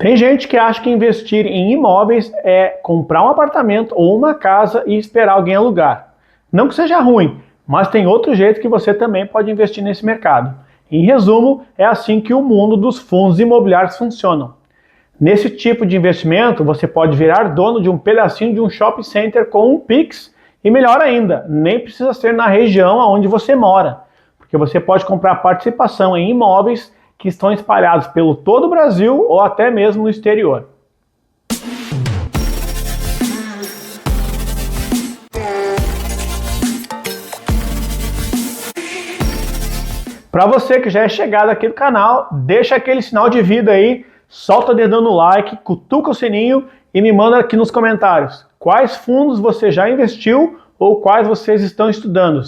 Tem gente que acha que investir em imóveis é comprar um apartamento ou uma casa e esperar alguém alugar. Não que seja ruim, mas tem outro jeito que você também pode investir nesse mercado. Em resumo, é assim que o mundo dos fundos imobiliários funciona. Nesse tipo de investimento, você pode virar dono de um pedacinho de um shopping center com um Pix e melhor ainda, nem precisa ser na região onde você mora, porque você pode comprar participação em imóveis que estão espalhados pelo todo o Brasil ou até mesmo no exterior. Para você que já é chegado aqui no canal, deixa aquele sinal de vida aí, solta o dedão no like, cutuca o sininho e me manda aqui nos comentários quais fundos você já investiu ou quais vocês estão estudando.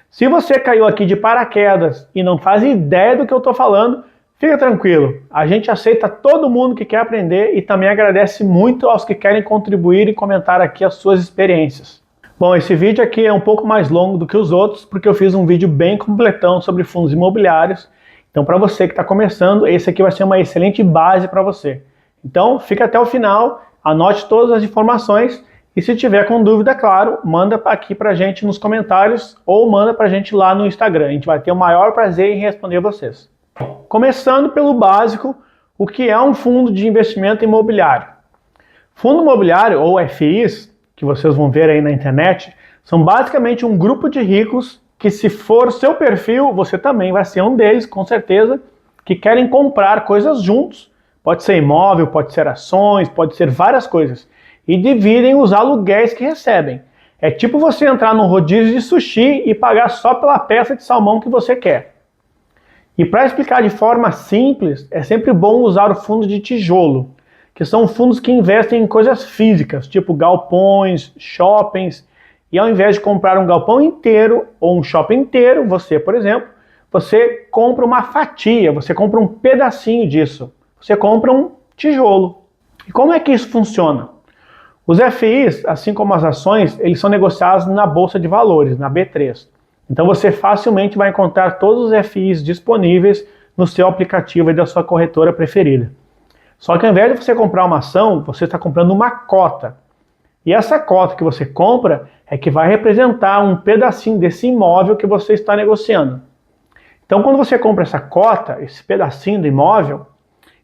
Se você caiu aqui de paraquedas e não faz ideia do que eu estou falando, fica tranquilo, a gente aceita todo mundo que quer aprender e também agradece muito aos que querem contribuir e comentar aqui as suas experiências. Bom, esse vídeo aqui é um pouco mais longo do que os outros, porque eu fiz um vídeo bem completão sobre fundos imobiliários. Então, para você que está começando, esse aqui vai ser uma excelente base para você. Então, fica até o final, anote todas as informações e se tiver com dúvida, claro, manda aqui para a gente nos comentários ou manda para a gente lá no Instagram. A gente vai ter o maior prazer em responder vocês. Começando pelo básico, o que é um fundo de investimento imobiliário? Fundo imobiliário, ou FIs, que vocês vão ver aí na internet, são basicamente um grupo de ricos que, se for seu perfil, você também vai ser um deles, com certeza, que querem comprar coisas juntos. Pode ser imóvel, pode ser ações, pode ser várias coisas. E dividem os aluguéis que recebem. É tipo você entrar num rodízio de sushi e pagar só pela peça de salmão que você quer. E para explicar de forma simples, é sempre bom usar o fundo de tijolo, que são fundos que investem em coisas físicas, tipo galpões, shoppings, e ao invés de comprar um galpão inteiro ou um shopping inteiro, você, por exemplo, você compra uma fatia, você compra um pedacinho disso, você compra um tijolo. E como é que isso funciona? Os FIs, assim como as ações, eles são negociados na Bolsa de Valores, na B3. Então você facilmente vai encontrar todos os FIs disponíveis no seu aplicativo e da sua corretora preferida. Só que ao invés de você comprar uma ação, você está comprando uma cota. E essa cota que você compra é que vai representar um pedacinho desse imóvel que você está negociando. Então quando você compra essa cota, esse pedacinho do imóvel,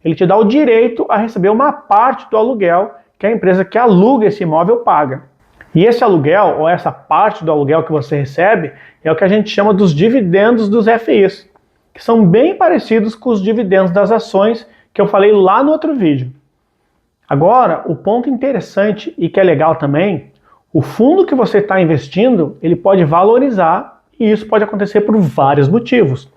ele te dá o direito a receber uma parte do aluguel que a empresa que aluga esse imóvel paga. E esse aluguel, ou essa parte do aluguel que você recebe, é o que a gente chama dos dividendos dos FIs, que são bem parecidos com os dividendos das ações que eu falei lá no outro vídeo. Agora, o ponto interessante e que é legal também, o fundo que você está investindo, ele pode valorizar e isso pode acontecer por vários motivos.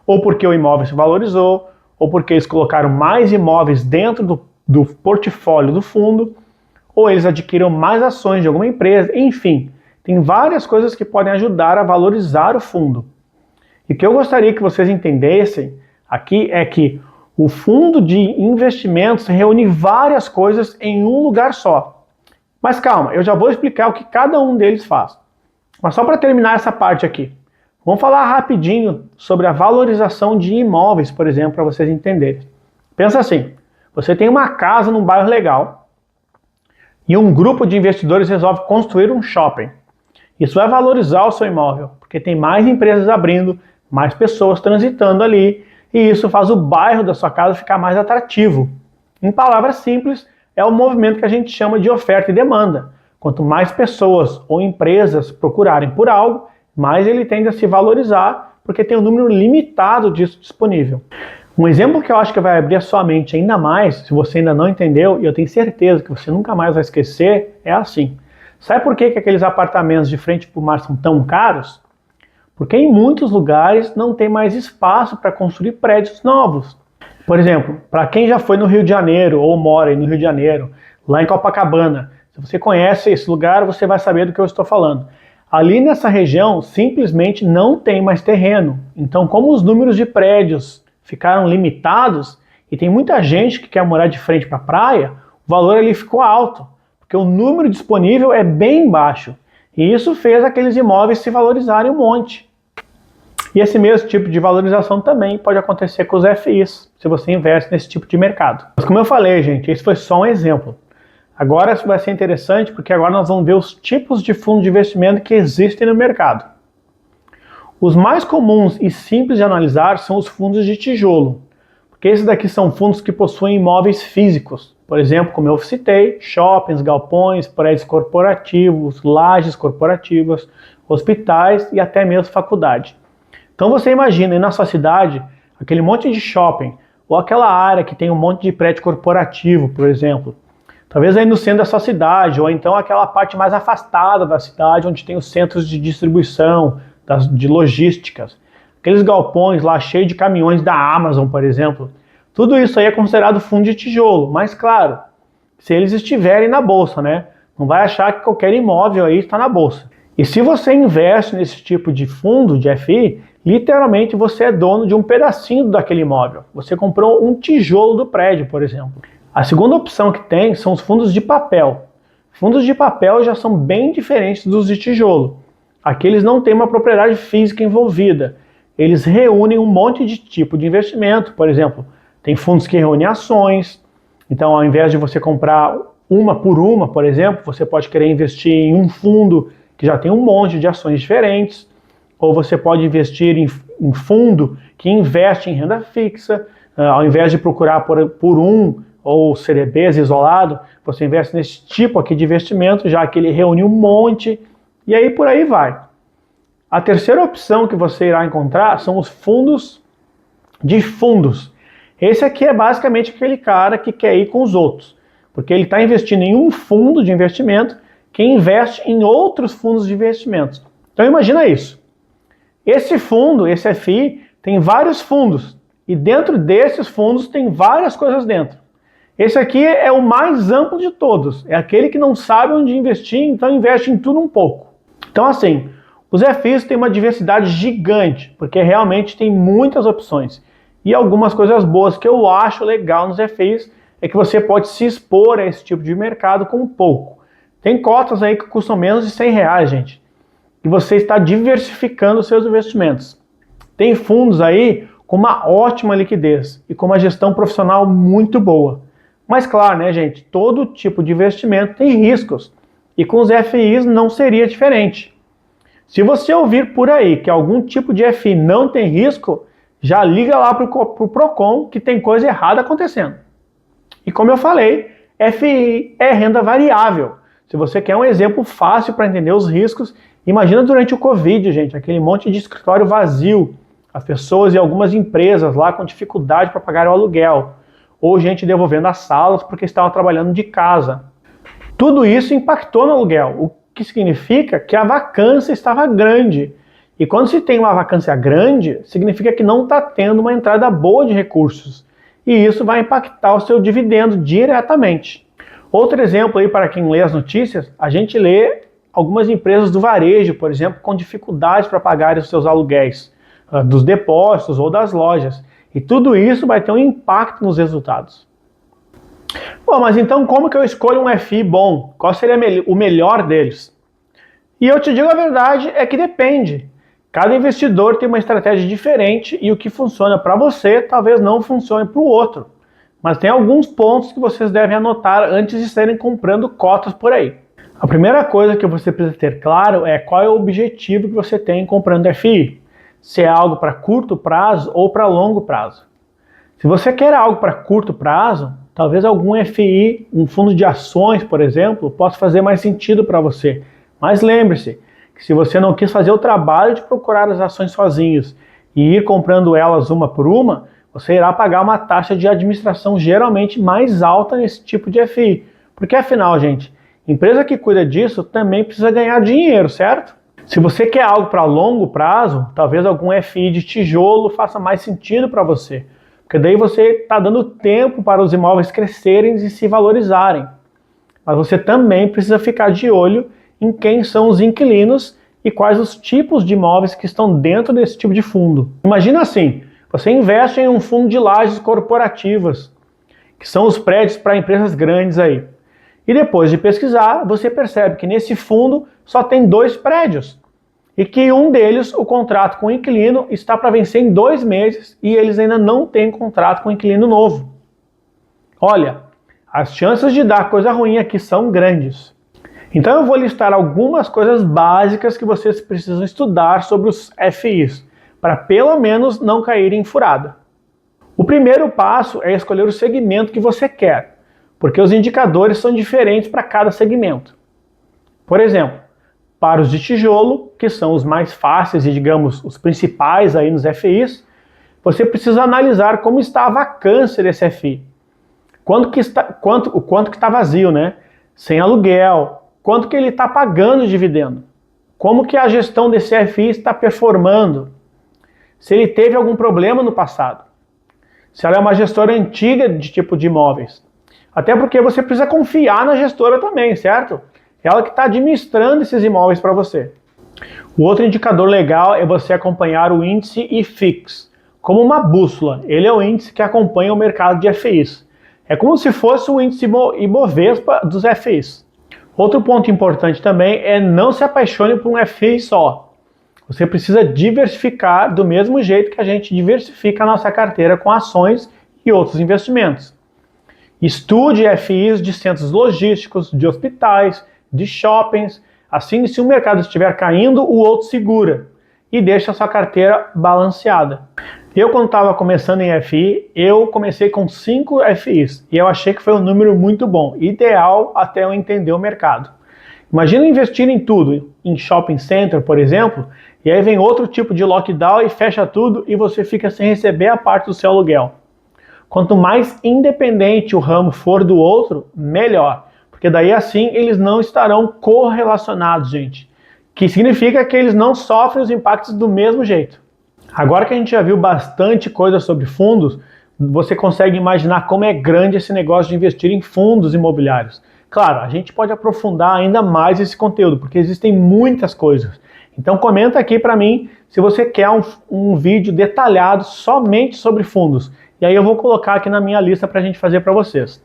Ou porque o imóvel se valorizou, ou porque eles colocaram mais imóveis dentro do portfólio do fundo, ou eles adquiriram mais ações de alguma empresa, enfim, tem várias coisas que podem ajudar a valorizar o fundo. E o que eu gostaria que vocês entendessem aqui é que o fundo de investimentos reúne várias coisas em um lugar só. Mas calma, eu já vou explicar o que cada um deles faz. Mas só para terminar essa parte aqui, vamos falar rapidinho sobre a valorização de imóveis, por exemplo, para vocês entenderem. Pensa assim, você tem uma casa num bairro legal e um grupo de investidores resolve construir um shopping. Isso vai valorizar o seu imóvel, porque tem mais empresas abrindo, mais pessoas transitando ali, e isso faz o bairro da sua casa ficar mais atrativo. Em palavras simples, é o movimento que a gente chama de oferta e demanda. Quanto mais pessoas ou empresas procurarem por algo, mais ele tende a se valorizar, porque tem um número limitado disso disponível. Um exemplo que eu acho que vai abrir a sua mente ainda mais, se você ainda não entendeu, e eu tenho certeza que você nunca mais vai esquecer, é assim. Sabe por que aqueles apartamentos de frente para o mar são tão caros? Porque em muitos lugares não tem mais espaço para construir prédios novos. Por exemplo, para quem já foi no Rio de Janeiro ou mora no Rio de Janeiro, lá em Copacabana, se você conhece esse lugar, você vai saber do que eu estou falando. Ali nessa região, simplesmente não tem mais terreno. Então, como os números de prédios ficaram limitados e tem muita gente que quer morar de frente para a praia, o valor ali ficou alto, porque o número disponível é bem baixo. E isso fez aqueles imóveis se valorizarem um monte. E esse mesmo tipo de valorização também pode acontecer com os FIs, se você investe nesse tipo de mercado. Mas como eu falei, gente, esse foi só um exemplo. Agora isso vai ser interessante porque agora nós vamos ver os tipos de fundos de investimento que existem no mercado. Os mais comuns e simples de analisar são os fundos de tijolo, porque esses daqui são fundos que possuem imóveis físicos, por exemplo, como eu citei, shoppings, galpões, prédios corporativos, lajes corporativas, hospitais e até mesmo faculdade. Então você imagina aí na sua cidade aquele monte de shopping, ou aquela área que tem um monte de prédio corporativo, por exemplo. Talvez aí no centro da sua cidade, ou então aquela parte mais afastada da cidade, onde tem os centros de distribuição, de logísticas. Aqueles galpões lá cheios de caminhões da Amazon, por exemplo. Tudo isso aí é considerado fundo de tijolo, mas claro, se eles estiverem na bolsa, né? Não vai achar que qualquer imóvel aí está na bolsa. E se você investe nesse tipo de fundo, de FI, literalmente você é dono de um pedacinho daquele imóvel. Você comprou um tijolo do prédio, por exemplo. A segunda opção que tem são os fundos de papel. Fundos de papel já são bem diferentes dos de tijolo. Aqui eles não têm uma propriedade física envolvida. Eles reúnem um monte de tipo de investimento. Por exemplo, tem fundos que reúnem ações. Então, ao invés de você comprar uma por uma, por exemplo, você pode querer investir em um fundo que já tem um monte de ações diferentes. Ou você pode investir em fundo que investe em renda fixa. Ao invés de procurar por um ou CDBs isolado, você investe nesse tipo aqui de investimento, já que ele reúne um monte. E aí por aí vai. A terceira opção que você irá encontrar são os fundos de fundos. Esse aqui é basicamente aquele cara que quer ir com os outros, porque ele está investindo em um fundo de investimento que investe em outros fundos de investimentos. Então imagina isso. Esse fundo, esse FI, tem vários fundos e dentro desses fundos tem várias coisas dentro. Esse aqui é o mais amplo de todos, é aquele que não sabe onde investir, então investe em tudo um pouco. Então assim, os FIs têm uma diversidade gigante, porque realmente tem muitas opções. E algumas coisas boas que eu acho legal nos FIs é que você pode se expor a esse tipo de mercado com pouco. Tem cotas aí que custam menos de R$100, gente. E você está diversificando seus investimentos. Tem fundos aí com uma ótima liquidez e com uma gestão profissional muito boa. Mas claro, né, gente, todo tipo de investimento tem riscos. E com os FIs não seria diferente. Se você ouvir por aí que algum tipo de FI não tem risco, já liga lá para o Procon que tem coisa errada acontecendo. E como eu falei, FI é renda variável. Se você quer um exemplo fácil para entender os riscos, imagina durante o Covid, gente, aquele monte de escritório vazio, as pessoas e algumas empresas lá com dificuldade para pagar o aluguel, ou gente devolvendo as salas porque estavam trabalhando de casa. Tudo isso impactou no aluguel, o que significa que a vacância estava grande. E quando se tem uma vacância grande, significa que não está tendo uma entrada boa de recursos. E isso vai impactar o seu dividendo diretamente. Outro exemplo aí para quem lê as notícias, a gente lê algumas empresas do varejo, por exemplo, com dificuldade para pagar os seus aluguéis, dos depósitos ou das lojas. E tudo isso vai ter um impacto nos resultados. Bom, mas então como que eu escolho um FI bom? Qual seria o melhor deles? E eu te digo a verdade, é que depende. Cada investidor tem uma estratégia diferente e o que funciona para você talvez não funcione para o outro. Mas tem alguns pontos que vocês devem anotar antes de estarem comprando cotas por aí. A primeira coisa que você precisa ter claro é qual é o objetivo que você tem comprando FI. Se é algo para curto prazo ou para longo prazo. Se você quer algo para curto prazo, talvez algum FI, um fundo de ações, por exemplo, possa fazer mais sentido para você. Mas lembre-se que se você não quis fazer o trabalho de procurar as ações sozinhos e ir comprando elas uma por uma, você irá pagar uma taxa de administração geralmente mais alta nesse tipo de FI. Porque afinal, gente, empresa que cuida disso também precisa ganhar dinheiro, certo? Se você quer algo para longo prazo, talvez algum FI de tijolo faça mais sentido para você. Porque daí você está dando tempo para os imóveis crescerem e se valorizarem. Mas você também precisa ficar de olho em quem são os inquilinos e quais os tipos de imóveis que estão dentro desse tipo de fundo. Imagina assim, você investe em um fundo de lajes corporativas, que são os prédios para empresas grandes aí. E depois de pesquisar, você percebe que nesse fundo só tem 2 prédios. e que um deles, o contrato com o inquilino, está para vencer em 2 meses e eles ainda não têm contrato com o inquilino novo. Olha, as chances de dar coisa ruim aqui são grandes. Então eu vou listar algumas coisas básicas que vocês precisam estudar sobre os FIs, para pelo menos não caírem em furada. O primeiro passo é escolher o segmento que você quer, porque os indicadores são diferentes para cada segmento. Por exemplo, para os de tijolo, que são os mais fáceis e, digamos, os principais aí nos FIs, você precisa analisar como está a vacância desse FI. O quanto que está vazio, né? Sem aluguel, quanto que ele está pagando de dividendo, como que a gestão desse FI está performando, se ele teve algum problema no passado, se ela é uma gestora antiga de tipo de imóveis. Até porque você precisa confiar na gestora também, certo? Ela que está administrando esses imóveis para você. O outro indicador legal é você acompanhar o índice IFIX, como uma bússola. Ele é o índice que acompanha o mercado de FIs. É como se fosse o índice Ibovespa dos FIs. Outro ponto importante também é não se apaixone por um FI só. Você precisa diversificar do mesmo jeito que a gente diversifica a nossa carteira com ações e outros investimentos. Estude FIs de centros logísticos, de hospitais, de shoppings. Assim, se o mercado estiver caindo, o outro segura e deixa a sua carteira balanceada. Eu, quando estava começando em FI, eu comecei com 5 FIs e eu achei que foi um número muito bom, ideal até eu entender o mercado. Imagina investir em tudo, em shopping center, por exemplo, e aí vem outro tipo de lockdown e fecha tudo e você fica sem receber a parte do seu aluguel. Quanto mais independente o ramo for do outro, melhor, porque daí assim eles não estarão correlacionados, gente, que significa que eles não sofrem os impactos do mesmo jeito. Agora que a gente já viu bastante coisa sobre fundos, você consegue imaginar como é grande esse negócio de investir em fundos imobiliários. Claro, a gente pode aprofundar ainda mais esse conteúdo, porque existem muitas coisas. Então comenta aqui para mim se você quer um vídeo detalhado somente sobre fundos. E aí eu vou colocar aqui na minha lista para a gente fazer para vocês.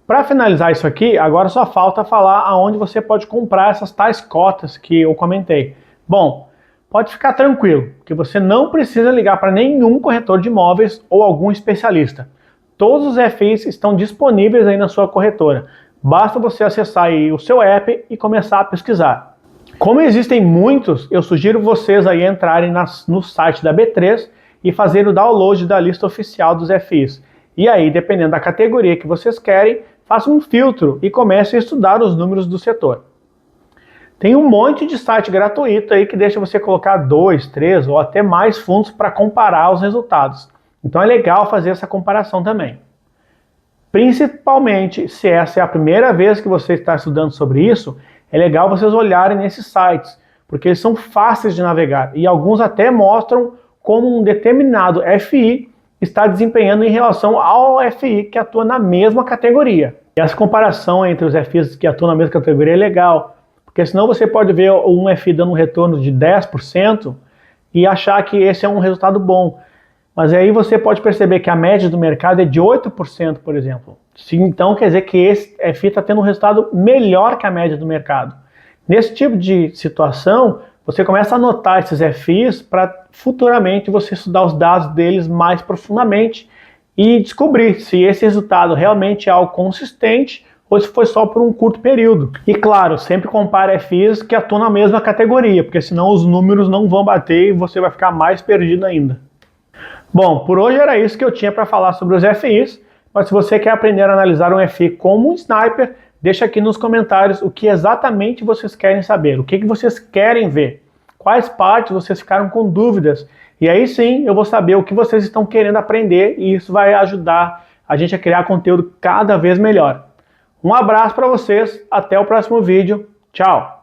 Para finalizar isso aqui, agora só falta falar aonde você pode comprar essas tais cotas que eu comentei. Bom, pode ficar tranquilo, que você não precisa ligar para nenhum corretor de imóveis ou algum especialista. Todos os FIs estão disponíveis aí na sua corretora. Basta você acessar aí o seu app e começar a pesquisar. Como existem muitos, eu sugiro vocês aí entrarem no site da B3 e fazer o download da lista oficial dos FIs. E aí, dependendo da categoria que vocês querem, façam um filtro e comecem a estudar os números do setor. Tem um monte de site gratuito aí que deixa você colocar 2, 3 ou até mais fundos para comparar os resultados. Então é legal fazer essa comparação também. Principalmente se essa é a primeira vez que você está estudando sobre isso, é legal vocês olharem nesses sites, porque eles são fáceis de navegar e alguns até mostram como um determinado FI está desempenhando em relação ao FI que atua na mesma categoria. E essa comparação entre os FIs que atuam na mesma categoria é legal, porque senão você pode ver um FI dando um retorno de 10% e achar que esse é um resultado bom. Mas aí você pode perceber que a média do mercado é de 8%, por exemplo. Então quer dizer que esse FI está tendo um resultado melhor que a média do mercado. Nesse tipo de situação, você começa a anotar esses FIs para futuramente você estudar os dados deles mais profundamente e descobrir se esse resultado realmente é algo consistente ou se foi só por um curto período. E claro, sempre compare FIs que atuam na mesma categoria, porque senão os números não vão bater e você vai ficar mais perdido ainda. Bom, por hoje era isso que eu tinha para falar sobre os FIs, mas se você quer aprender a analisar um FI como um sniper, deixa aqui nos comentários o que exatamente vocês querem saber, o que vocês querem ver, quais partes vocês ficaram com dúvidas, e aí sim eu vou saber o que vocês estão querendo aprender e isso vai ajudar a gente a criar conteúdo cada vez melhor. Um abraço para vocês, até o próximo vídeo, tchau!